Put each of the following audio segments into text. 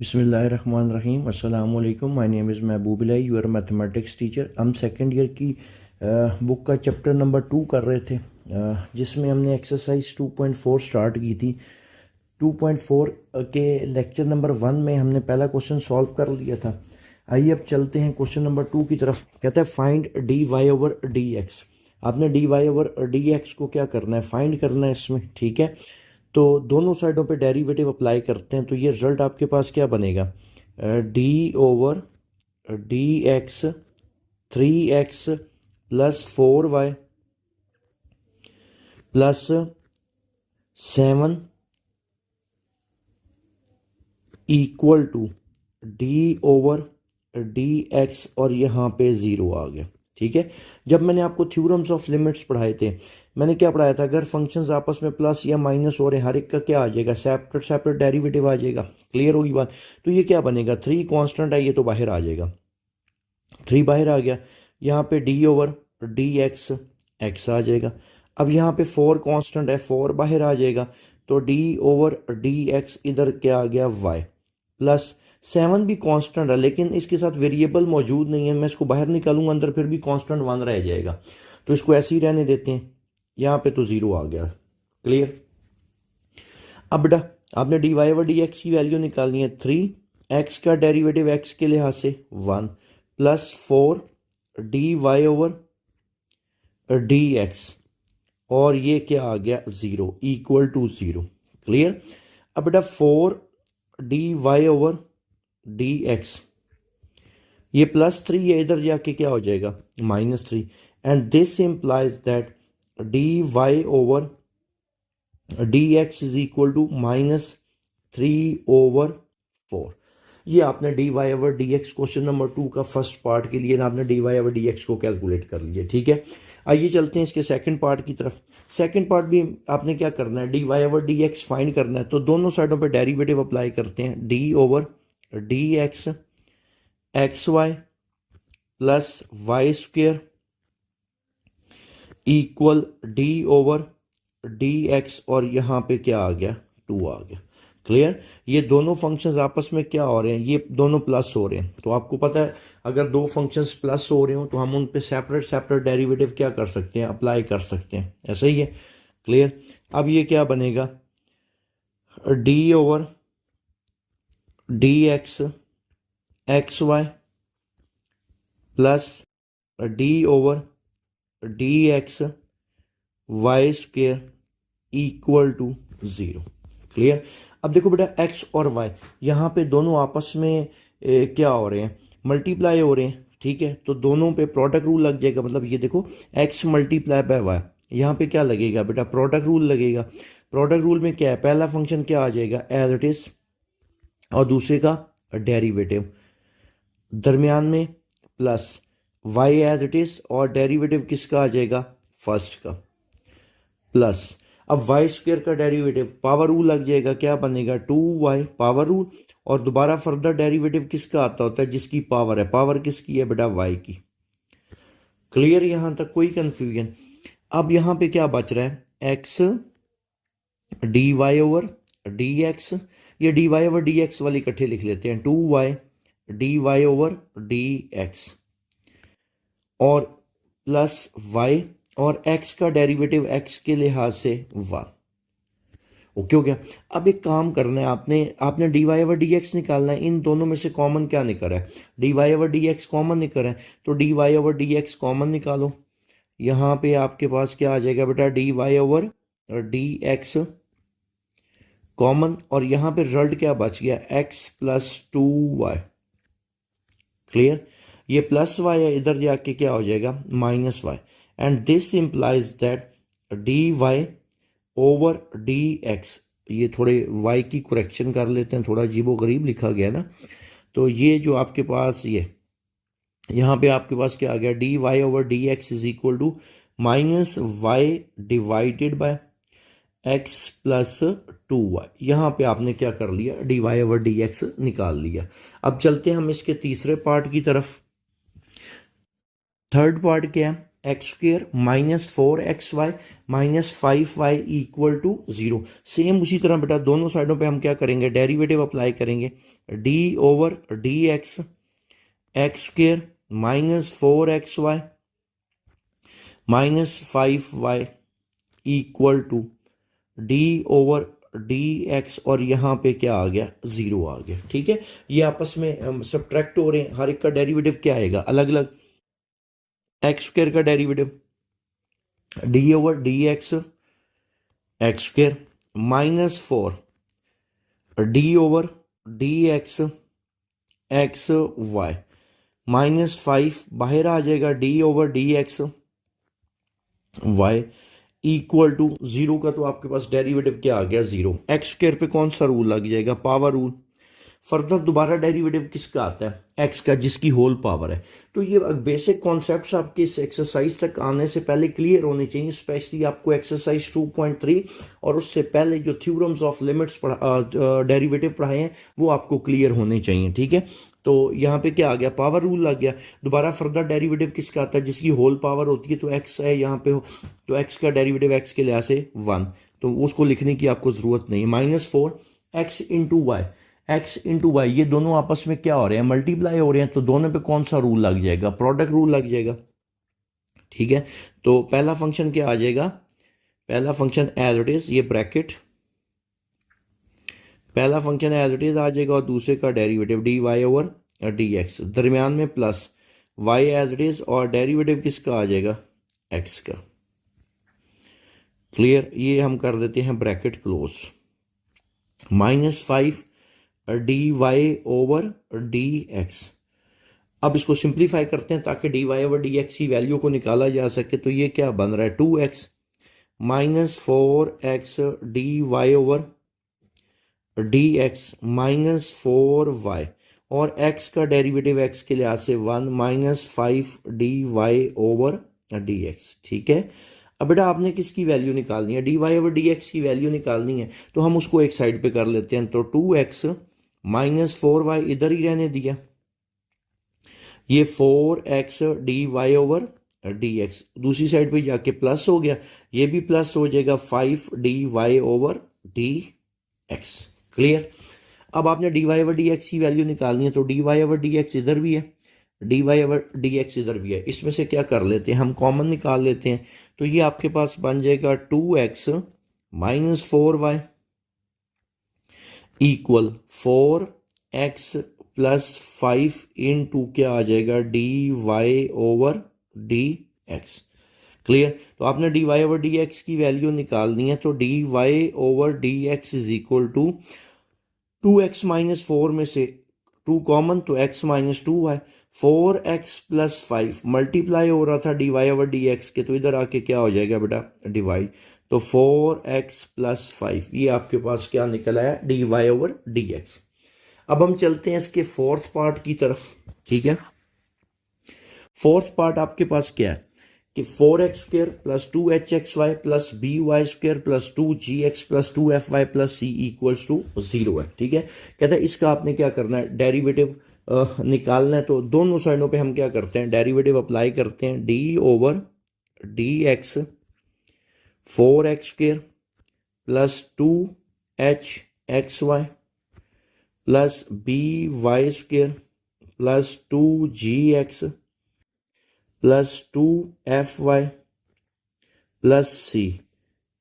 बिस्मिल्लाहिर्रहमानिर्रहीम अस्सलाम वालेकुम। My name is Mehboob Ilahi, your mathematics teacher. हम सेकेंड ईयर की बुक का चैप्टर नंबर 2 कर रहे थे, जिसमें हमने एक्सरसाइज 2.4 स्टार्ट की थी। 2.4 के लेक्चर नंबर 1 में हमने पहला क्वेश्चन सॉल्व कर लिया था। आइए अब चलते हैं क्वेश्चन नंबर 2 की तरफ। कहता है find d Y over D x. आपने D Y over D x को क्या करना है, फाइंड करना है इसमें, ठीक है। तो दोनों साइडों पे डेरिवेटिव अप्लाई करते हैं तो ये रिजल्ट आपके पास क्या बनेगा, d over D x 3x plus 4y plus 7 equal to d over D x, और यहाँ पे ज़ीरो आ गया, ठीक है। जब मैंने आपको थ्योरम्स ऑफ लिमिट्स पढ़ाए थे, मैंने क्या पढ़ाया था, अगर फंक्शंस आपस में प्लस या माइनस हो रहे हैं, हर एक का क्या आ जाएगा, सेपरेट सेपरेट डेरिवेटिव आ जाएगा। क्लियर होगी बात। तो ये क्या बनेगा, 3 कांस्टेंट है, ये तो बाहर आ जाएगा, 3 बाहर आ गया। यहाँ पे d over D x x आ जाएगा। अब यहाँ पे 4 कांस्टेंट है, 4 बाहर आ जाएगा, तो डी ओवर डी एक्स इधर क्या आ गया, वाई प्लस 7 भी कांस्टेंट है, लेकिन इसके साथ वेरिएबल मौजूद नहीं है। मैं इसको बाहर निकालूंगा, अंदर फिर भी कांस्टेंट 1 रह जाएगा, तो इसको ऐसे ही रहने देते हैं। यहाँ पे तो 0 आ गया। क्लियर। अब बेटा आपने D Y over D x की वैल्यू निकालनी है। 3x का डेरिवेटिव x के लिहाज से 1 plus 4 d Y over D x, और ये क्या आ गया, 0 इक्वल टू 0। क्लियर। अब बेटा 4 d Y over D x, ये +3 है, इधर जाके क्या हो जाएगा, -3, and this implies that d Y over D x is equal to -3/4। ये आपने D Y over D x question number 2 का फर्स्ट पार्ट के लिए ना आपने D Y over D x को कैलकुलेट कर लिया, ठीक है। आइए चलते हैं इसके सेकंड पार्ट की तरफ। सेकंड पार्ट भी आपने क्या करना है, d Y over D x find करना है, तो दोनों साइडों पे डेरिवेटिव अप्लाई करते हैं। D over D x x y plus y square equal d over D x, और यहाँ पे क्या आ गया, 2 आ गया। क्लियर। ये दोनों फंक्शंस आपस में क्या हो रहे हैं, ये दोनों प्लस हो रहे हैं। तो आपको पता है अगर दो फंक्शंस प्लस हो रहे हो तो हम उन पे सेपरेट सेपरेट डेरिवेटिव क्या कर सकते हैं, अप्लाई कर सकते हैं। ऐसा ही है। क्लियर। अब ये क्या बनेगा, d over D x x y plus d over D x y square equal to 0। Clear. अब देखो बेटा x और y यहाँ पे दोनों आपस में क्या हो रहे हैं, मल्टीप्लाई हो रहे हैं, ठीक है। तो दोनों पे प्रोडक्ट रूल लग जाएगा, मतलब ये देखो x मल्टीप्लाई बाय y, यहाँ पे क्या लगेगा बेटा, प्रोडक्ट रूल लगेगा। प्रोडक्ट रूल में क्या है, पहला फंक्शन क्या आ जाएगा, एज इट इज, और दूसरे का डेरिवेटिव, दरमियान में plus y as it is, और डेरिवेटिव किसका आ जाएगा, फर्स्ट का, प्लस अब वाई स्क्वेयर का डेरिवेटिव पावर रूल लग जाएगा, क्या बनेगा, 2y पावर रूल, और दोबारा फर्दर डेरिवेटिव किसका आता होता है, जिसकी पावर है, पावर किसकी है बेटा, y की। क्लियर। यहां तक कोई कंफ्यूजन। अब यहां पे क्या बच रहा है, x d Y over D x, ये d Y over D x वाली इकट्ठे लिख लेते हैं, 2y d Y over D x, और प्लस y, और x का डेरिवेटिव x के लिहाज से 1। ओके हो गया। अब एक काम करना है, आपने D Y over D x निकालना है। इन दोनों में से कॉमन क्या निकल रहा है, d Y over D x common निकल रहा है, तो d Y over D x common निकालो। यहाँ पे आपके पास क्या आ जाएगा बेटा, d Y over D x common, और यहाँ पे रिजल्ट क्या बच गया, x प्लस 2y। क्लियर। ये प्लस y है, इधर जाके क्या हो जाएगा, -y, and this implies that d Y over D x, ये थोड़े y की करेक्शन कर लेते हैं, थोड़ा अजीबो गरीब लिखा गया ना, तो ये जो आपके पास ये यहाँ पे आपके पास क्या आ गया, d Y over D x is equal to -y divided by x plus 2y। यहाँ पे आपने क्या कर लिया, d Y over D x निकाल लिया। अब चलते हैं हम इसके तीसरे पार्ट की तरफ। थर्ड पार्ट क्या है, x square minus 4xy minus 5y equal to 0। Same उसी तरह बेटा दोनों साइडों पे हम क्या करेंगे, डेरिवेटिव अप्लाई करेंगे। D over D x x square minus 4xy minus 5y equal to d over D x, और यहाँ पे क्या आ गया, 0 आ गया। ठीक है, ये आपस में सब्ट्रैक्ट हो रहे हैं, हर एक का डेरिवेटिव क्या आएगा, अलग अलग। एक्स स्क्र का derivative d over D x x square minus 4 d over D x x y minus 5 बाहर आ जाएगा, d over D x y equal to 0 का तो आपके पास डेरिवेटिव क्या आ गया, 0। एक्स स्क्र पे कौन सा रूल लग जाएगा, पावर रूल। फर्दर दोबारा डेरिवेटिव किसका आता है, एक्स का, जिसकी होल पावर है। तो ये बेसिक कॉन्सेप्ट्स आपके इस एक्सरसाइज तक आने से पहले क्लियर होने चाहिए, स्पेशली आपको एक्सरसाइज 2.3 और उससे पहले जो थ्योरम्स ऑफ लिमिट्स डेरिवेटिव पढ़ाए हैं वो आपको क्लियर होने चाहिए। ठीक है, तो यहाँ पे क्या आ गया, पावर रूल लग गया। दोबारा फर्दर डेरिवेटिव किसका आता है, जिसकी होल पावर होती है। तो एक्स है यहाँ पे हो, तो एक्स का डेरिवेटिव एक्स के लिहाज से 1, तो उसको लिखने की आपको ज़रूरत नहीं है। Minus 4 x into y, x into y, ये दोनों आपस में क्या हो रहे हैं, मल्टीप्लाई हो रहे हैं। तो दोनों पे कौन सा रूल लग जाएगा, प्रोडक्ट रूल लग जाएगा। ठीक है, तो पहला फंक्शन क्या आ जाएगा, पहला फंक्शन एज इट इज, ये ब्रैकेट, पहला फंक्शन एज इट इज आ जाएगा और दूसरे का derivative d Y over D x, दरमियान में plus y as it is, और डेरिवेटिव किसका आ जाएगा, एक्स का। क्लियर, ये हम कर देते हैं bracket close. Minus 5 d Y over D x. अब इसको सिंप्लीफाई करते हैं ताकि d Y over D x की वैल्यू को निकाला जा सके। तो ये क्या बन रहा है, 2x minus 4x d Y over D x minus 4y, और x का डेरिवेटिव x के लिहाज से 1 minus 5 d Y over D x. ठीक है, अब बेटा आपने किसकी वैल्यू निकालनी है, d Y over D x की वैल्यू निकालनी है। तो हम उसको एक साइड पे कर लेते हैं। तो 2x माइनस 4y इधर ही रहने दिया, ये 4x d Y over D x दूसरी साइड पे जाके प्लस हो गया, ये भी प्लस हो जाएगा 5 d Y over D x. Clear, अब आपने D Y over D x की वैल्यू निकालनी है। तो d Y over D x इधर भी है, d Y over D x इधर भी है। इसमें से क्या कर लेते हैं, हम कॉमन निकाल लेते हैं। तो ये आपके पास बन जाएगा 2x minus 4y equal 4x plus 5 into क्या आ जाएगा, d Y over D x. Clear, तो आपने D Y over D x की वैल्यू निकालनी है। तो d Y over D x is equal to 2x minus 4 में से 2 कॉमन, तो x माइनस 2 है, 4x प्लस 5 मल्टीप्लाई हो रहा था d Y over D x के, तो इधर आके क्या हो जाएगा बेटा, डिवाइड। तो 4x प्लस 5, ये आपके पास क्या निकला है, d Y over D x. अब हम चलते हैं इसके फोर्थ पार्ट की तरफ। ठीक है, फोर्थ पार्ट आपके पास क्या है कि 4x square plus 2hxy plus by square plus 2gx plus 2fy plus c equals to 0 है। ठीक है, कहते हैं इसका आपने क्या करना है, डेरिवेटिव निकालना है। तो दोनों साइडों पे हम क्या करते हैं, डेरिवेटिव अप्लाई करते हैं। d over D x 4x square plus 2hxy plus by square plus 2gx plus 2fy plus c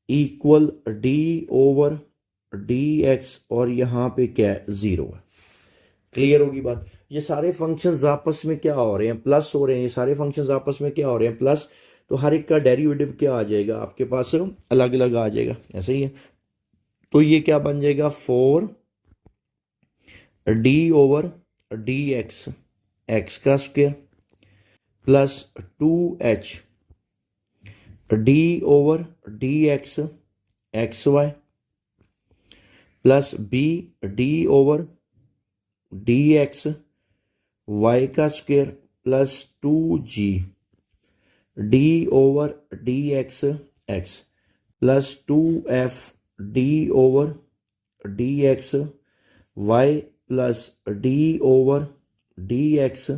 equal d over D x, और यहाँ पे क्या है, 0 है। क्लियर होगी बात। ये सारे फंक्शंस आपस में क्या हो रहे हैं, प्लस हो रहे हैं। ये सारे फंक्शंस आपस में क्या हो रहे हैं, प्लस। तो हर एक का डेरिवेटिव क्या आ जाएगा आपके पास, अलग अलग आ जाएगा, ऐसे ही है। तो ये क्या बन जाएगा, 4 d over D x x का square plus 2h d over D x x y plus b d over D x y का square plus 2g d over D x x plus 2f d over D x y plus d over D x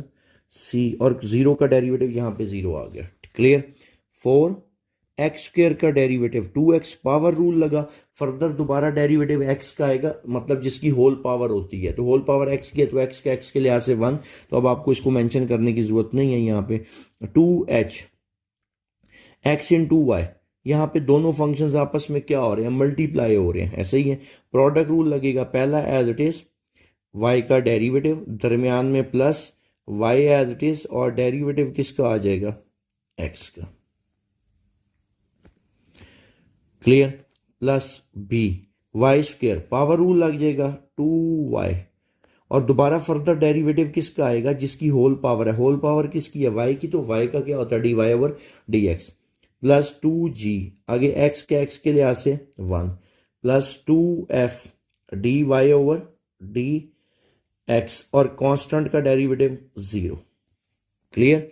c, और 0 का derivative यहाँ पे 0 आ गया। Clear. 4x² का derivative 2x power rule लगा, further दोबारा derivative x का आएगा, मतलब जिसकी होल पावर होती है, तो होल पावर x की है तो x का x के लिहाज से 1, तो अब आपको इसको मेंशन करने की जरूरत नहीं है यहाँ पे। 2h x इंटू वाई, यहाँ पे दोनों फंक्शंस आपस में क्या हो रहे हैं, मल्टीप्लाई हो रहे हैं, ऐसे ही है। प्रोडक्ट रूल लगेगा, पहला एज इट इज y का डेरिवेटिव, दरमियान में plus y as it is, और डेरिवेटिव किसका आ जाएगा, x का। Clear. Plus b y² power rule लग जाएगा 2y, और दोबारा फर्दर डेरिवेटिव किसका आएगा, जिसकी होल पावर है, होल पावर किसकी है, y की, तो y का क्या होता है, dy/dx, प्लस 2g, आगे x के लिहाज से 1, प्लस 2f dy/dx, और कांस्टेंट का डेरिवेटिव 0। क्लियर।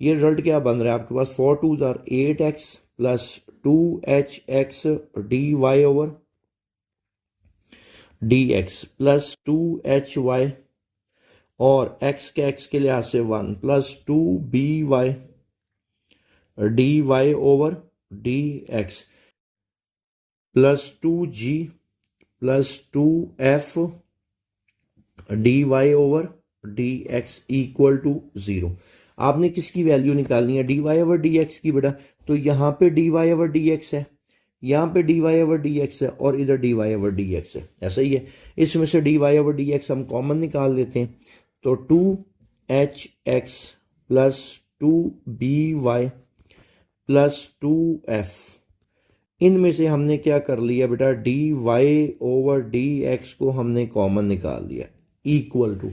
ये रिजल्ट क्या बन रहा है आपके पास, 4 2s are 8x plus 2hx dy/dx plus 2hy, और x के लिहाज से 1, plus 2by dy/dx plus 2g plus 2f dy/dx equal to 0। आपने किसकी वैल्यू निकालनी है, dy/dx की बेटा, तो यहाँ पे dy/dx है, यहाँ पे dy/dx है, और इधर dy/dx है, ऐसा ही है। इसमें से dy/dx हम कॉमन निकाल लेते हैं, तो 2hx plus 2by plus 2f, इनमें से हमने क्या कर लिया बेटा, dy/dx को हमने कॉमन निकाल दिया, इक्वल टू,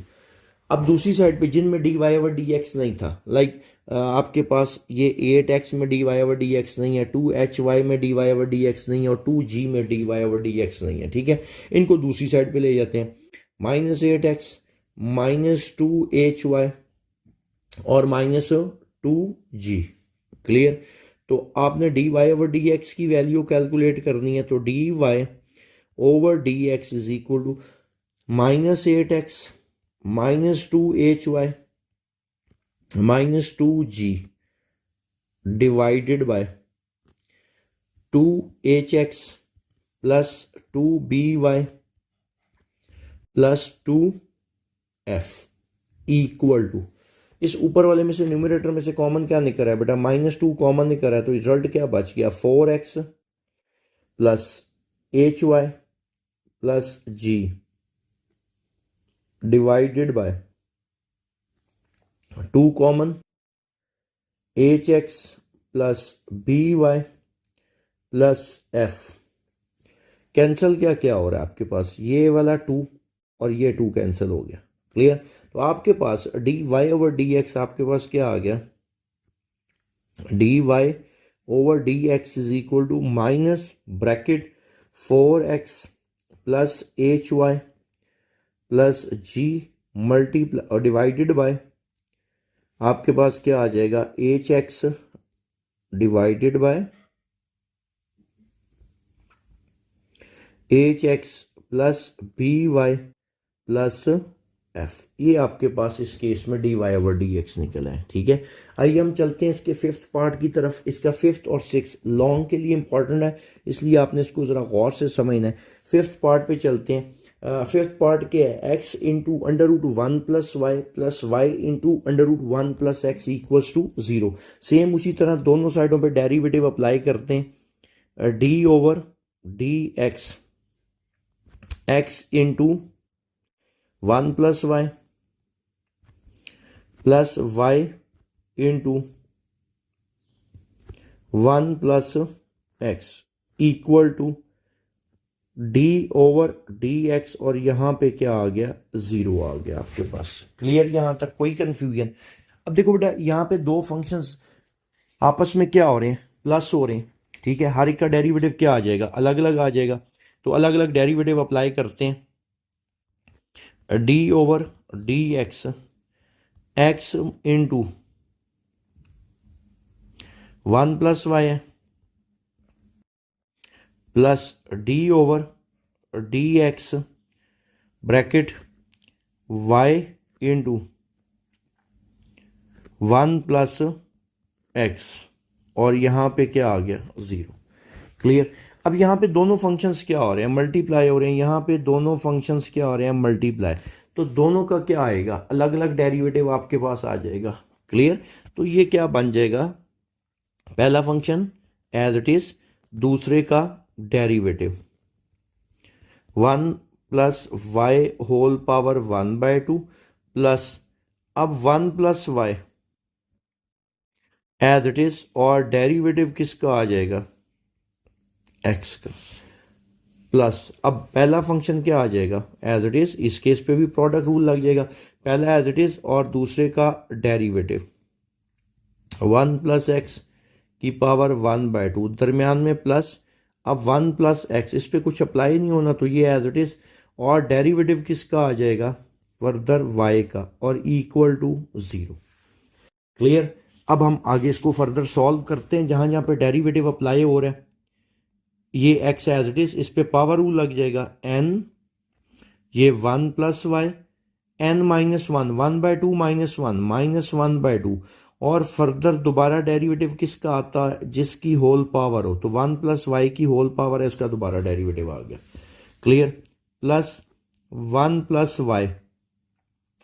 अब दूसरी साइड पे जिनमें dy/dx नहीं था, लाइक आपके पास ये 8x में dy/dx नहीं है, 2hy में dy/dx नहीं है, और 2g में dy/dx नहीं है, ठीक है। इनको दूसरी साइड पे ले जाते हैं, -8x -2hy और -2g। क्लियर। तो आपने dy/dx की वैल्यू कैलकुलेट करनी है, तो dy/dx is equal to -8x -2hy -2g divided by 2hx plus 2by plus 2f equal to, इस ऊपर वाले में से न्यूमरेटर में से कॉमन क्या निकल रहा है बेटा, -2 कॉमन निकल रहा है, तो रिजल्ट क्या बच गया, 4x plus hy plus g divided by 2 common hx plus by plus f, cancel क्या क्या हो रहा है आपके पास, ये वाला 2 और ये 2 कैंसिल हो गया। क्लियर। तो आपके पास dy/dx आपके पास क्या आ गया, dy/dx is equal to minus bracket 4x plus hy plus g multiply और डिवाइडेड बाय, आपके पास क्या आ जाएगा, hx डिवाइडेड बाय hx plus by plus f, ये आपके पास इस केस में dy/dx निकला है। ठीक है, आइए हम चलते हैं इसके फिफ्थ पार्ट की तरफ। इसका फिफ्थ और सिक्स लॉन्ग के लिए इंपॉर्टेंट है, इसलिए आपने इसको ज़रा गौर से समझना है। फिफ्थ पार्ट पे चलते हैं। फिफ्थ पार्ट क्या है, x into √1 plus y into √1 plus x equals to 0। Same उसी तरह दोनों साइडों पे डेरिवेटिव अप्लाई करते हैं। d/dx x into 1 plus y into 1 plus x equal to d/dx, और यहां पे क्या आ गया, 0 आ गया आपके पास। क्लियर, यहां तक कोई कंफ्यूजन? अब देखो बेटा, यहां पे दो फंक्शंस आपस में क्या हो रहे हैं, प्लस हो रहे हैं। ठीक है, हर एक का डेरिवेटिव क्या आ जाएगा, अलग अलग आ जाएगा। तो अलग अलग डेरिवेटिव अप्लाई करते हैं। d/dx x into 1 plus y है, plus d/dx bracket y into 1 plus x और यहाँ पे क्या आ गया 0। क्लियर। अब यहाँ पे दोनों फंक्शंस क्या हो रहे हैं, मल्टीप्लाई हो रहे हैं। यहाँ पे दोनों फंक्शंस क्या हो रहे हैं, मल्टीप्लाई। तो दोनों का क्या आएगा, अलग अलग डेरिवेटिव आपके पास आ जाएगा। क्लियर। तो ये क्या बन जाएगा, पहला फंक्शन एज इट इज, दूसरे का derivative 1 plus y whole power 1/2 plus, अब 1 plus y as it is, और डेरिवेटिव किसका आ जाएगा, एक्स का, प्लस अब पहला फंक्शन क्या आ जाएगा, एज इट इज। इस केस पे भी प्रोडक्ट रूल लग जाएगा, पहला एज इट इज और दूसरे का डेरिवेटिव 1 प्लस एक्स की पावर 1/2, दरमियान में प्लस। अब 1 प्लस एक्स, इस पे कुछ अप्लाई नहीं होना, तो ये एज इट इज, और डेरिवेटिव किसका आ जाएगा, फर्दर वाई का, और इक्वल टू 0। क्लियर। अब हम आगे इसको फर्दर सॉल्व करते हैं, जहां जहां पे डेरिवेटिव अप्लाई हो रहा है। ये एक्स एज इट इज, इस पे पावर रूल लग जाएगा, एन, ये 1 plus y, n minus 1, 1/2 minus 1 -1/2, और फर्दर दोबारा डेरिवेटिव किसका आता है, जिसकी होल पावर हो। तो 1 प्लस वाई की होल पावर है, इसका दोबारा डेरिवेटिव आ गया। क्लियर। प्लस 1 प्लस वाई,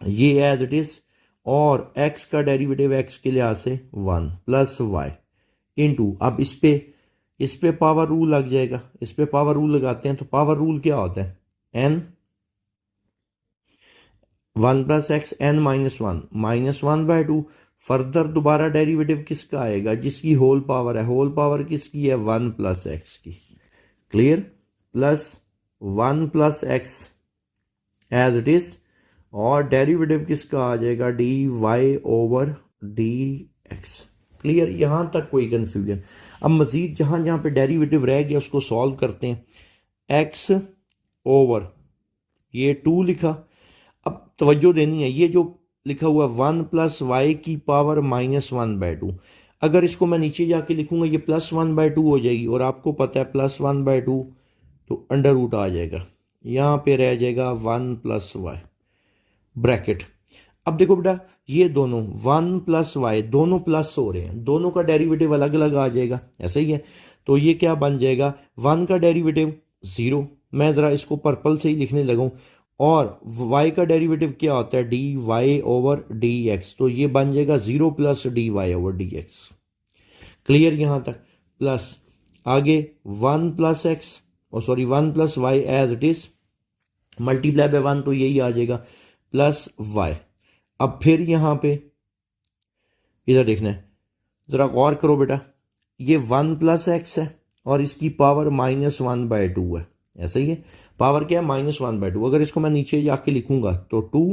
ये एज इट इज, और एक्स का डेरिवेटिव एक्स के लिहाज से 1 प्लस वाई इंटू, अब इस पे पावर रूल लग जाएगा, इस पे पावर रूल लगाते हैं। तो पावर रूल क्या होता है, n 1 plus x n -1 -1/2, further दोबारा डेरिवेटिव किसका आएगा, जिसकी होल पावर है, होल पावर किसकी है, 1 प्लस एक्स की। Clear. Plus 1 plus x as it is, और डेरिवेटिव किसका आ जाएगा, d Y over D x. Clear. यहां तक कोई कंफ्यूजन। अब मजीद जहां जहां पे डेरिवेटिव रह गया उसको सॉल्व करते हैं। एक्स ओवर ये 2 लिखा, अब तवज्जो देनी है, ये जो लिखा हुआ 1 प्लस वाई की पावर -1/2, अगर इसको मैं नीचे जाके लिखूंगा ये +1/2 हो जाएगी, और आपको पता है +1/2 तो अंडर रूट आ जाएगा, यहाँ पे रह जाएगा 1 प्लस वाई ब्रैकेट। अब देखो बेटा, ये दोनों 1 प्लस वाई दोनों प्लस हो रहे हैं, दोनों का डेरिवेटिव अलग अलग आ जाएगा, ऐसा ही है। तो ये क्या बन जाएगा, 1 का डेरिवेटिव 0, मैं ज़रा इसको पर्पल से ही लिखने लगूँ, और y का डेरिवेटिव क्या होता है, d Y over D x, तो ये बन जाएगा 0 plus d Y over D x. Clear यहाँ तक। प्लस आगे 1 प्लस एक्स, और sorry 1 plus y as it is, multiply by 1 तो यही आ जाएगा, प्लस वाई। अब फिर यहाँ पे इधर देखना है, ज़रा गौर करो बेटा, ये 1 प्लस एक्स है और इसकी पावर -1/2 है, ऐसा ही है, पावर क्या है, -1/2। अगर इसको मैं नीचे जाके लिखूंगा तो 2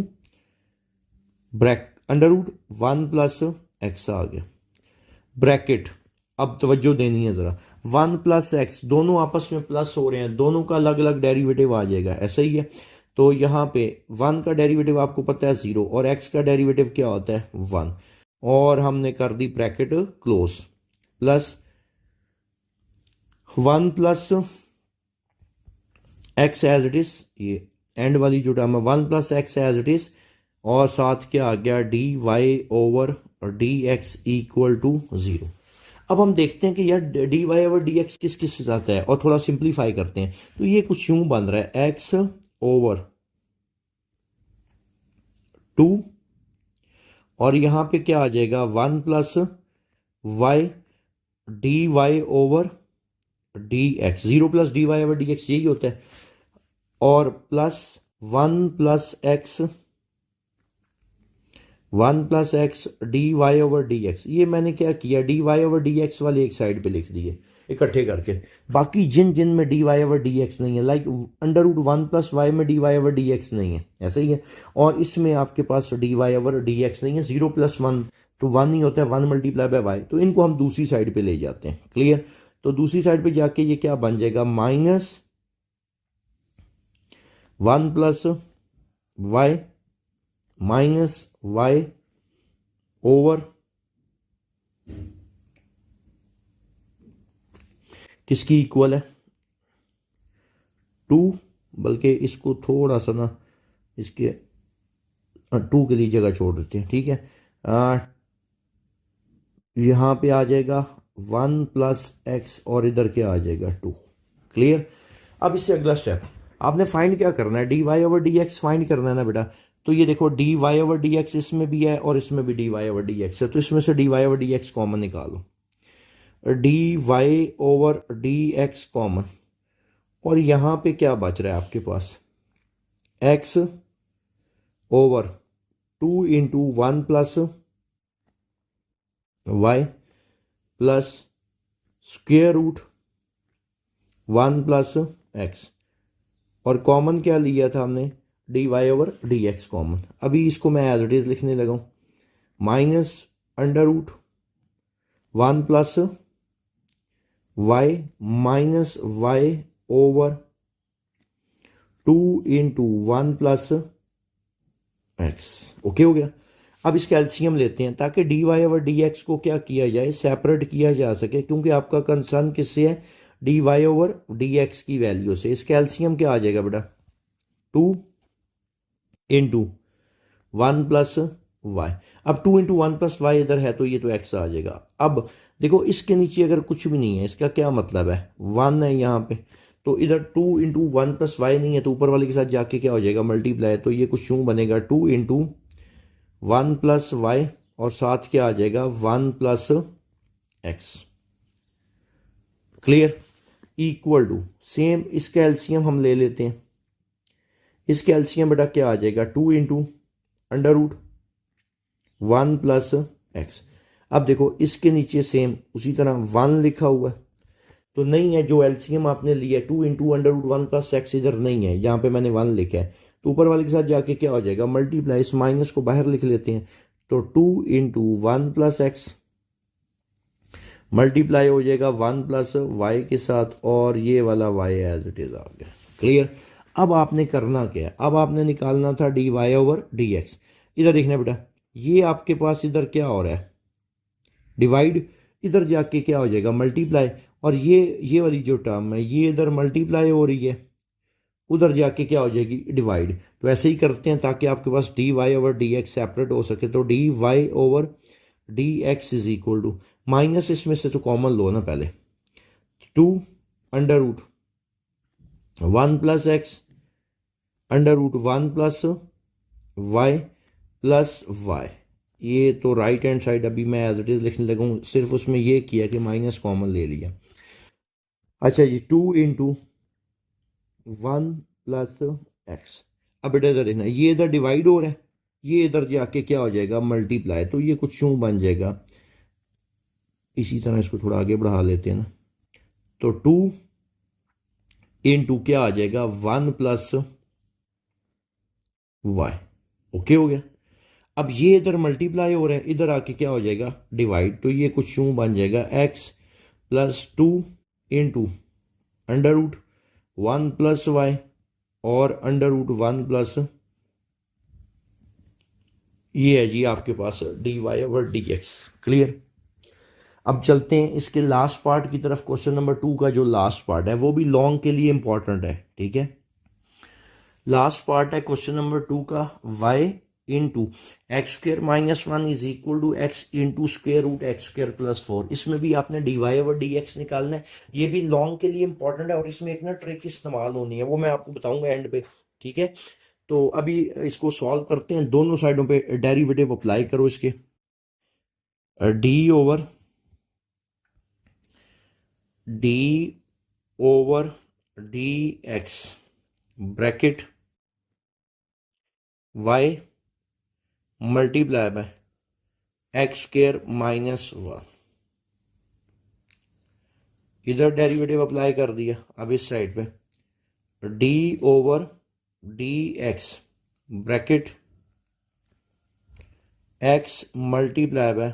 अंडर रूट 1 प्लस एक्स आ गया ब्रैकेट। अब तवज्जो देनी है ज़रा, 1 प्लस एक्स दोनों आपस में प्लस हो रहे हैं, दोनों का अलग अलग डेरिवेटिव आ जाएगा, ऐसा ही है। तो यहाँ पे 1 का डेरिवेटिव आपको पता है 0, और x का डेरिवेटिव क्या होता है 1, और हमने कर दी bracket close. Plus 1 plus x as it is, ये एंड वाली जो टर्म है 1 plus x as it is, और साथ क्या आ गया, d Y over D x equal to 0। अब हम देखते हैं कि यार d Y over D x किस किस से जाता है, और थोड़ा सिंप्लीफाई करते हैं। तो ये कुछ यूं बन रहा है, एक्स ओवर 2, और यहां पे क्या आ जाएगा 1 plus y d Y over D x, 0 plus d Y over D x यही होता है, और plus 1 plus x, 1 plus x d Y over D x. ये मैंने क्या किया, d Y over D x वाले एक साइड पे लिख दिए इकट्ठे करके, बाकी जिन जिन में d Y over D x नहीं है, like under root 1 plus y में d Y over D x नहीं है, ऐसा ही है। और इसमें आपके पास d Y over D x नहीं है, 0 प्लस 1 तो 1 ही होता है, 1 मल्टीप्लाई बाय वाई, तो इनको हम दूसरी साइड पे ले जाते हैं। क्लियर। तो दूसरी साइड पे जाके ये क्या बन जाएगा, -1 plus y minus y over किसकी इक्वल है 2, बल्कि इसको थोड़ा सा ना इसके 2 के लिए जगह छोड़ देते हैं, ठीक है। यहाँ पे आ जाएगा 1 + x और इधर क्या आ जाएगा 2। क्लियर। अब इससे अगला स्टेप आपने फाइंड क्या करना है, d Y over D x find करना है ना बेटा। तो ये देखो d Y over D x इसमें भी है और इसमें भी d Y over D x है, तो इसमें से d Y over D x common निकालो। D Y over D x common, और यहाँ पे क्या बच रहा है आपके पास, x over 2 × 1 + y plus square root 1 + x, और कॉमन क्या लिया था हमने, d Y over D x common. अभी इसको मैं एज इट इज लिखने लगा हूँ, minus under root 1 + y minus y over 2 × 1 + x. Okay हो गया। अब इसका एलसीएम लेते हैं ताकि d Y over D x को क्या किया जाए, सेपरेट किया जा सके, क्योंकि आपका कंसर्न किससे है, d Y over D x की वैल्यू से। इसका एलसीएम क्या आ जाएगा बेटा, 2 × 1 + वाई। अब 2 × 1 + वाई इधर है तो ये तो एक्स आ जाएगा। अब देखो इसके नीचे अगर कुछ भी नहीं है, इसका क्या मतलब है, 1 है यहाँ पे, तो इधर 2 × 1 + वाई नहीं है, तो ऊपर वाले के साथ जाके क्या हो जाएगा, मल्टीप्लाई। तो ये कुछ यूँ बनेगा 2 × 1 + वाई और साथ क्या आ जाएगा 1 + x. Clear. Equal to same इसका एलसीएम हम ले लेते हैं। इसका एलसीएम बेटा क्या आ जाएगा, 2 × √1 + एक्स। अब देखो इसके नीचे सेम उसी तरह 1 लिखा हुआ है, तो नहीं है, जो एलसीएम आपने लिया 2 × √1 + एक्स इधर नहीं है, यहाँ पे मैंने 1 लिखा है, तो ऊपर वाले के साथ जाके क्या हो जाएगा, मल्टीप्लाई। इस माइनस को बाहर लिख लेते हैं, तो 2 × 1 + एक्स मल्टीप्लाई हो जाएगा 1 + वाई के साथ, और ये वाला वाई एज इट इज आ गया। क्लियर। अब आपने करना क्या है, अब आपने निकालना था d Y over D x. इधर देखना बेटा, ये आपके पास इधर क्या हो रहा है, डिवाइड, इधर जाके क्या हो जाएगा, मल्टीप्लाई। और ये वाली जो टर्म है ये इधर मल्टीप्लाई हो रही है, उधर जाके क्या हो जाएगी, डिवाइड। तो ऐसे ही करते हैं ताकि आपके पास d Y over D x separate हो सके। तो d Y over D x is equal to, minus इसमें से तो कॉमन लो ना पहले, 2 √ 1 + एक्स √1 + वाई प्लस वाई। ये तो राइट हैंड साइड अभी मैं एज इट इज लिखने लगा हूँ, सिर्फ उसमें ये किया कि माइनस कॉमन ले लिया। अच्छा जी, 2 × 1 + एक्स। अब बेटा इधर देखना, ये इधर डिवाइड हो रहा है, ये इधर जाके क्या हो जाएगा, मल्टीप्लाई। तो ये कुछ यूं बन जाएगा, इसी तरह इसको थोड़ा आगे बढ़ा लेते हैं ना, तो 2 × क्या आ जाएगा, 1 + वाई। ओके हो गया। अब ये इधर मल्टीप्लाई हो रहा है, इधर आके क्या हो जाएगा, डिवाइड। तो ये कुछ यूं बन जाएगा, x + 2 × √1 + वाई और √1 + ये है जी आपके पास d Y over D x. Clear. अब चलते हैं इसके लास्ट पार्ट की तरफ। क्वेश्चन नंबर 2 का जो लास्ट पार्ट है वो भी लॉन्ग के लिए इंपॉर्टेंट है, ठीक है। लास्ट पार्ट है क्वेश्चन नंबर 2 का, y × x² - 1 = x × √x² + 4। इसमें भी आपने D Y over D x निकालना है। ये भी लॉन्ग के लिए इंपॉर्टेंट है और इसमें एक ना ट्रिक इस्तेमाल होनी है, वो मैं आपको बताऊंगा एंड पे, ठीक है। तो अभी इसको सॉल्व करते हैं, दोनों साइडों पे डेरिवेटिव अप्लाई करो इसके। D over D x bracket y multiply bye x² - 1। इधर डेरिवेटिव अप्लाई कर दिया। अब इस साइड पे d over D x bracket x multiply bye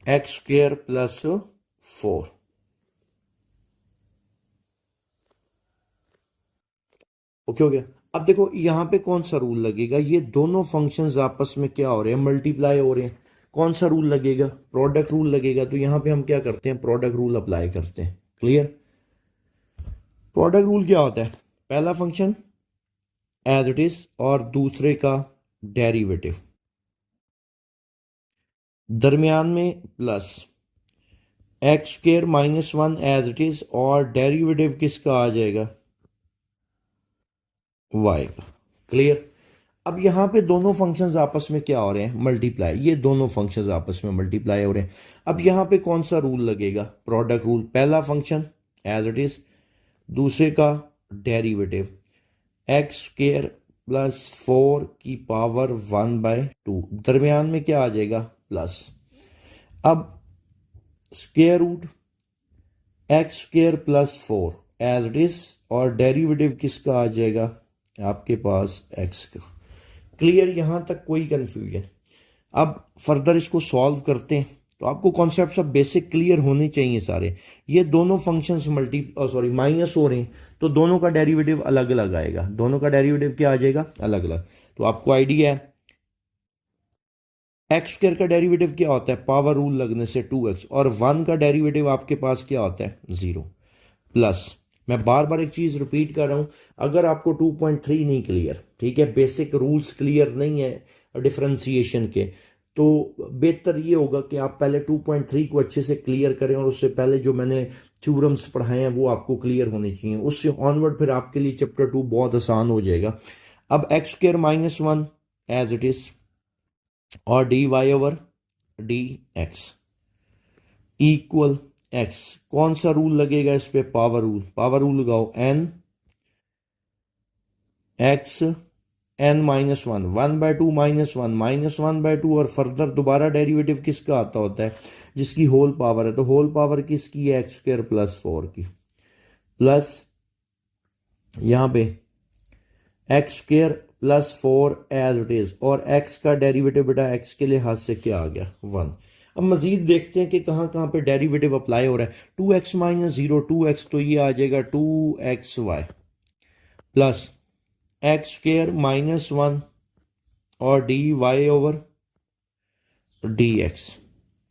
x² + 4। Okay हो गया। अब देखो यहाँ पे कौन सा रूल लगेगा, ये दोनों फंक्शंस आपस में क्या हो रहे हैं, मल्टीप्लाई हो रहे हैं। कौन सा रूल लगेगा, प्रोडक्ट रूल लगेगा। तो यहाँ पे हम क्या करते हैं, प्रोडक्ट रूल अप्लाई करते हैं। क्लियर। प्रोडक्ट रूल क्या होता है, पहला फंक्शन एज इट इज और दूसरे का डेरिवेटिव। दरमियान में plus x square minus one as it is, और डेरिवेटिव किसका आ जाएगा, वाई का। क्लियर। अब यहाँ पे दोनों फंक्शंस आपस में क्या हो रहे हैं, मल्टीप्लाई, ये दोनों फंक्शंस आपस में मल्टीप्लाई हो रहे हैं। अब यहाँ पे कौन सा रूल लगेगा, प्रोडक्ट रूल। पहला फंक्शन एज इट इज, दूसरे का डेरिवेटिव एक्स स्क्र प्लस 4 की पावर 1/2, दरमियान में क्या आ जाएगा, प्लस। अब square root x square plus 4 as it is, और डेरिवेटिव किसका आ जाएगा, आपके पास एक्स का। क्लियर, यहां तक कोई कंफ्यूजन। अब फर्दर इसको सॉल्व करते हैं, तो आपको कॉन्सेप्ट सब बेसिक क्लियर होने चाहिए सारे। ये दोनों फंक्शंस माइनस हो रहे हैं, तो दोनों का डेरिवेटिव अलग अलग आएगा, दोनों का डेरिवेटिव क्या आ जाएगा, अलग अलग। तो आपको आइडिया है एक्स स्क्र का डेरिवेटिव क्या होता है, पावर रूल लगने से 2x, और 1 का डेरिवेटिव आपके पास क्या होता है, 0 प्लस। मैं बार बार एक चीज रिपीट कर रहा हूं, अगर आपको 2.3 नहीं क्लियर, ठीक है, बेसिक रूल्स क्लियर नहीं है डिफरेंशिएशन के, तो बेहतर ये होगा कि आप पहले 2.3 को अच्छे से क्लियर करें, और उससे पहले जो मैंने थ्योरम्स पढ़ाए हैं वो आपको क्लियर होने चाहिए, उससे ऑनवर्ड फिर आपके लिए चैप्टर 2 बहुत आसान हो जाएगा। अब x square minus one as it is, और d Y over D x equal x. कौन सा रूल लगेगा इस पे, पावर रूल। पावर रूल लगाओ, n x n minus one, 1/2 -1 और फर्दर दोबारा डेरिवेटिव किसका आता होता है, जिसकी होल पावर है, तो होल पावर किसकी है, एक्स स्क्र प्लस 4 की, प्लस यहां पे x square plus 4 as it is, और एक्स का डेरिवेटिव बेटा एक्स के लिहाज से क्या आ गया, 1। अब मजीद देखते हैं कि कहाँ कहाँ पे डेरिवेटिव अप्लाई हो रहा है। 2x माइनस 0 2x, तो ये आ जाएगा 2xy plus x square minus 1 और d Y over D x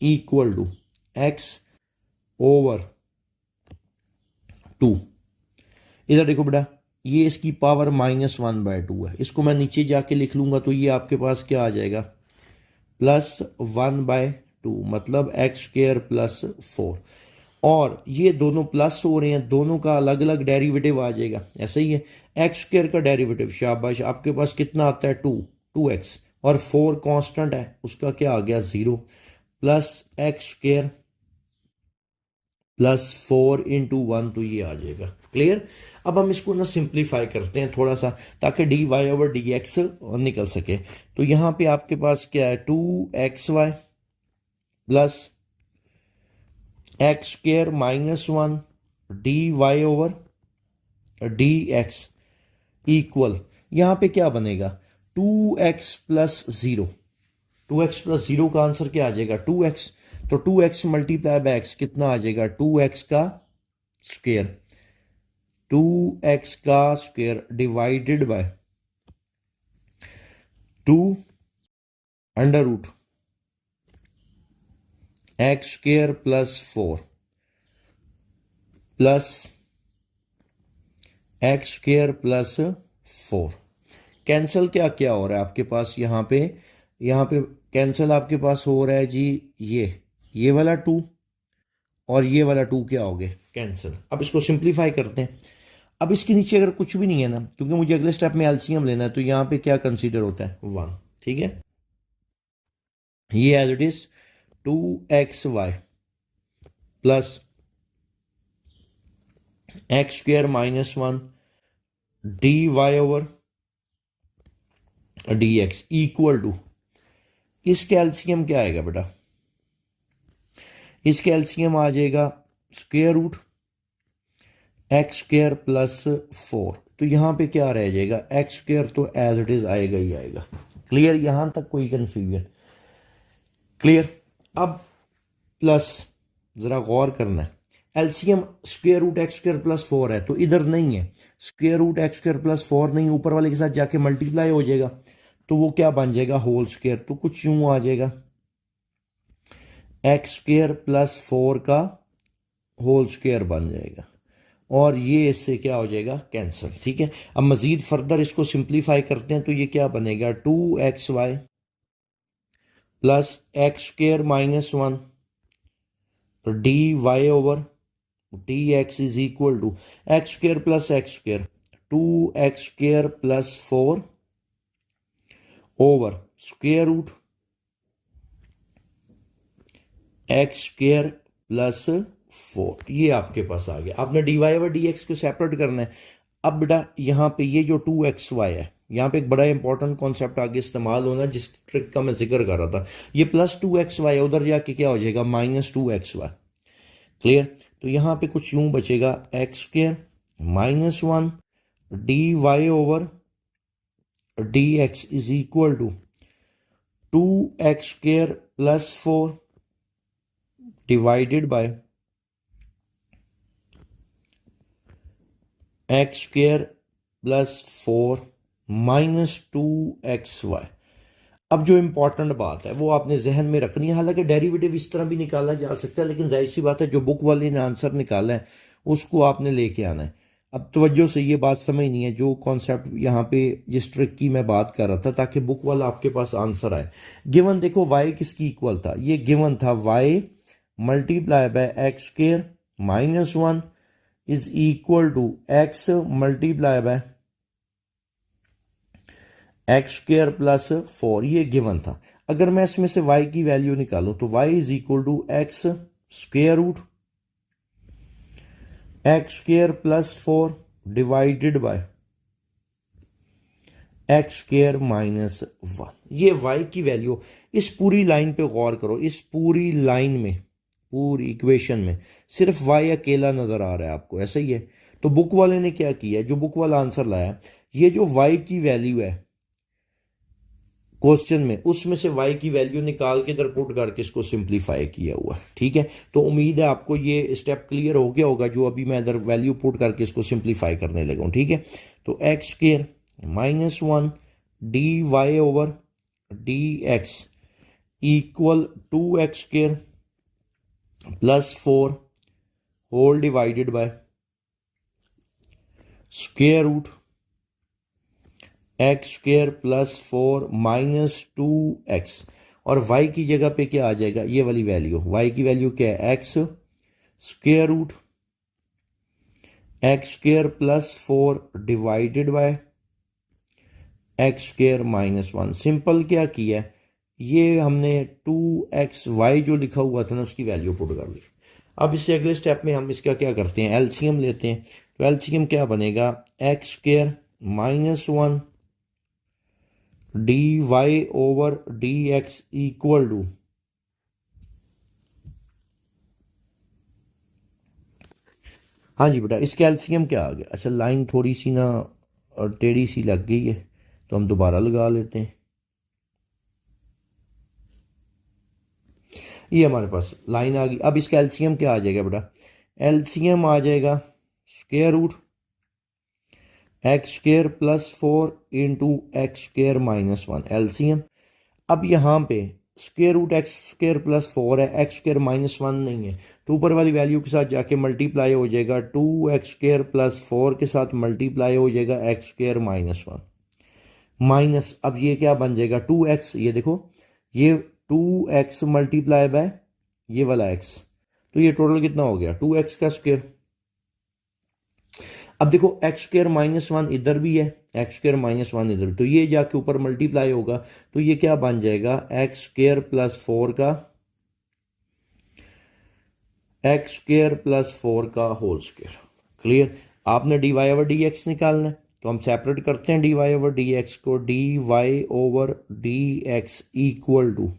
equal to x over 2। इधर देखो बेटा, ये इसकी पावर -1/2 है, इसको मैं नीचे जाके लिख लूंगा, तो ये आपके पास क्या आ जाएगा, प्लस 1/2, मतलब एक्स स्क्र प्लस 4। और ये दोनों प्लस हो रहे हैं, दोनों का अलग अलग डेरिवेटिव आ जाएगा, ऐसा ही है। एक्स स्क्र का डेरिवेटिव शाबाश आपके पास कितना आता है, 2x, और 4 कांस्टेंट है, उसका क्या आ गया, 0, plus x square plus 4 into 1, तो ये आ जाएगा। क्लियर। अब हम इसको ना सिंप्लीफाई करते हैं थोड़ा सा, ताकि d Y over D x निकल सके। तो यहां पे आपके पास क्या है, 2xy plus x square -1 d Y over D x equal, यहां पे क्या बनेगा, 2x प्लस 0। 2x प्लस 0 का आंसर क्या आ जाएगा, 2x। तो 2x मल्टीप्लाई बाय x कितना आ जाएगा, 2x का स्क्वायर, 2x का square divided by 2 under root x square plus 4 plus x square plus 4। Cancel क्या क्या हो रहा है आपके पास, यहां पे कैंसल आपके पास हो रहा है जी, ये वाला 2 और ये वाला 2 क्या हो गए, कैंसिल। अब इसको सिंप्लीफाई करते हैं। अब इसके नीचे अगर कुछ भी नहीं है ना, क्योंकि मुझे अगले स्टेप में एलसीएम लेना है, तो यहां पे क्या कंसीडर होता है, 1। ठीक है, ये as it is 2xy plus x square -1 d Y over D x equal to, इसका एलसीएम क्या आएगा बेटा, इसका एलसीएम आ जाएगा square root x square plus 4। तो यहां पे क्या रह जाएगा, एक्स स्क्र तो एज इट इज आएगा ही आएगा। क्लियर, यहां तक कोई कंफ्यूजन, क्लियर। अब प्लस, जरा गौर करना है, LCM square root x square plus 4 है, तो इधर नहीं है, square root x square plus 4 नहीं, ऊपर वाले के साथ जाके मल्टीप्लाई हो जाएगा, तो वो क्या बन जाएगा, होल स्क्वायर। तो कुछ यूं आ जाएगा, एक्स स्क्र प्लस 4 का होल स्क्वायर बन जाएगा, और ये इससे क्या हो जाएगा, कैंसिल। ठीक है, अब मजीद फर्दर इसको सिंप्लीफाई करते हैं, तो ये क्या बनेगा, 2xy plus x square minus one d Y over D x is equal to x square plus x square 2x² plus 4 over square root x² plus 4। ये आपके पास आ गया। आपने D Y over D x को separate करना है। अब बेटा यहाँ पे ये जो 2xy है, यहाँ पे एक बड़ा इंपॉर्टेंट कॉन्सेप्ट आगे इस्तेमाल होना है जिस ट्रिक का मैं जिक्र कर रहा था। ये प्लस 2xy है, उधर जाके क्या हो जाएगा माइनस 2xy। क्लियर? तो यहाँ पे कुछ यूं बचेगा x² minus 1 d Y over D x is equal to 2x² plus 4 divided by x² plus 4 minus 2xy। अब जो इंपॉर्टेंट बात है वो आपने जहन में रखनी है। हालांकि डेरिवेटिव इस तरह भी निकाला जा सकता है, लेकिन जाहिर सी बात है जो बुक वाले ने आंसर निकाला है उसको आपने लेके आना है। अब तवज्जो से ये बात समझनी है जो कॉन्सेप्ट यहाँ पे जिस ट्रिक की मैं बात कर रहा था, ताकि बुक वाला आपके पास आंसर आए। गिवन देखो y किसकी इक्वल था, ये गिवन था y multiply by x square minus 1 is equal to x multiply by x square plus 4। ये गिवन था। अगर मैं इसमें से y की वैल्यू निकालूं तो y is equal to x square root x square plus 4 divided by x square minus 1। ये y की वैल्यू, इस पूरी लाइन पे गौर करो। इस पूरी लाइन में, पूरी इक्वेशन में सिर्फ y अकेला नजर आ रहा है आपको, ऐसा ही है। तो बुक वाले ने क्या किया, जो बुक वाला आंसर लाया, ये जो y की वैल्यू है क्वेश्चन में, उसमें से y की वैल्यू निकाल के इधर पुट करके इसको सिंप्लीफाई किया हुआ है। ठीक है, तो उम्मीद है आपको ये स्टेप क्लियर हो गया होगा जो अभी मैं इधर वैल्यू पुट करके इसको सिंप्लीफाई करने लगा हूं। ठीक है, तो x square minus 1 d Y over D x equal 2x square plus 4 whole divided by square root x square plus 4 minus 2x। और y की जगह पे क्या आ जाएगा, ये वाली वैल्यू। y की वैल्यू क्या है, x square root x square plus 4 divided by x square minus 1। Simple क्या किया, ये हमने 2xy जो लिखा हुआ था ना उसकी वैल्यू पुट कर ली। अब इससे अगले स्टेप में हम इसका क्या करते हैं, एलसीएम लेते हैं। तो एलसीएम क्या बनेगा, x square minus 1 d Y over D x equal to हाँ जी बेटा, इसका एलसीएम क्या आ गया। अच्छा, लाइन थोड़ी सी ना टेढ़ी सी लग गई है तो हम दोबारा लगा लेते हैं। ये हमारे पास लाइन आ गई। अब इसका एलसीएम क्या आ जाएगा बेटा, एलसीएम आ जाएगा square root x square plus 4 into x square minus 1 LCM. अब यहाँ पे square root x square plus 4 है, एक्स स्क्र माइनस 1 नहीं है, तो ऊपर वाली वैल्यू के साथ जाके मल्टीप्लाई हो जाएगा। 2x स्क्र प्लस 4 के साथ मल्टीप्लाई हो जाएगा एक्स स्क्र माइनस 1 माइनस। अब ये क्या बन जाएगा 2x, ये देखो ये 2x मल्टीप्लाई बाय ये वाला x, तो ये टोटल कितना हो गया 2x का स्क्वायर। अब देखो एक्स स्क्र माइनस 1 इधर भी है, एक्स स्क्र माइनस 1 इधर, तो ये जाके ऊपर मल्टीप्लाई होगा, तो ये क्या बन जाएगा एक्स स्क्र प्लस 4 का एक्स स्क्र प्लस 4 का होल स्क्वायर। क्लियर? आपने D Y over D x निकालना है, तो हम सेपरेट करते हैं d Y over D x को। D Y over D x equal to,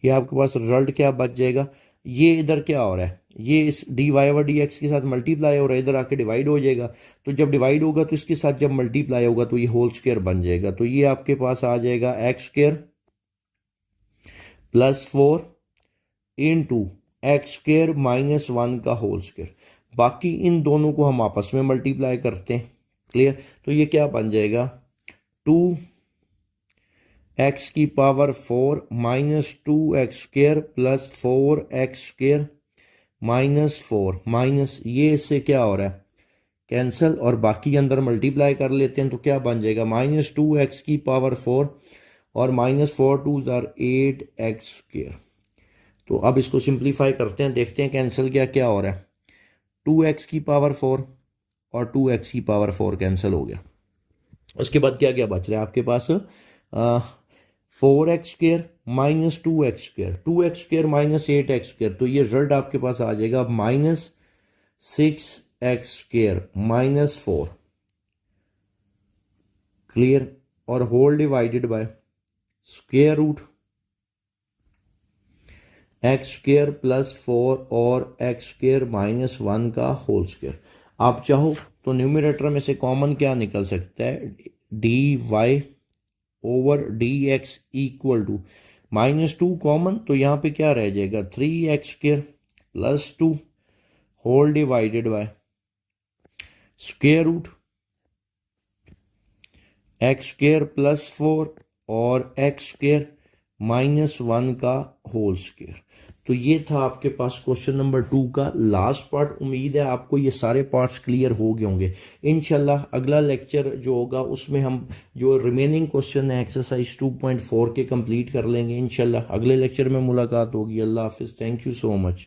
ये आपके पास रिजल्ट क्या बच जाएगा, ये इधर क्या हो रहा है, ये इस d Y over D x के साथ मल्टीप्लाई हो रहा है, इधर आके डिवाइड हो जाएगा। तो जब डिवाइड होगा तो इसके साथ जब मल्टीप्लाई होगा तो ये होल स्क्वायर बन जाएगा। तो ये आपके पास आ जाएगा x square plus 4 into x square minus 1 का होल स्क्वायर। बाकी इन दोनों को हम आपस में मल्टीप्लाई करते हैं। क्लियर? तो ये क्या बन जाएगा 2 एक्स की power 4 minus 2x square plus 4x square minus 4 minus, ये इससे क्या हो रहा है कैंसिल, और बाकी अंदर मल्टीप्लाई कर लेते हैं तो क्या बन जाएगा माइनस 2x की पावर 4 और माइनस 4 2 ज़ार 8x²। तो अब इसको सिंप्लीफाई करते हैं, देखते हैं कैंसिल क्या क्या हो रहा है। 2x⁴ और 2x⁴ कैंसिल हो गया। उसके बाद क्या क्या बच रहा है आपके पास, 4x² minus 2x², 2x² minus 8x², तो ये रिजल्ट आपके पास आ जाएगा -6x² माइनस 4। क्लियर। और whole divided by square root x² plus 4 और x² माइनस 1 का होल स्क्वायर। आप चाहो तो न्यूमरेटर में से कॉमन क्या निकल सकता है, dy/dx इक्वल टू -2 कॉमन, तो यहाँ पे क्या रह जाएगा 3x² plus 2 whole divided by square root x² plus 4 और x² माइनस 1 का होल स्क्वायर। तो ये था आपके पास क्वेश्चन नंबर 2 का लास्ट पार्ट। उम्मीद है आपको ये सारे पार्ट्स क्लियर हो गए होंगे। इंशाल्लाह अगला लेक्चर जो होगा उसमें हम जो रिमेनिंग क्वेश्चन है एक्सरसाइज 2.4 के कंप्लीट कर लेंगे। इंशाल्लाह अगले लेक्चर में मुलाकात होगी। अल्लाह हाफिज़। Thank you so much.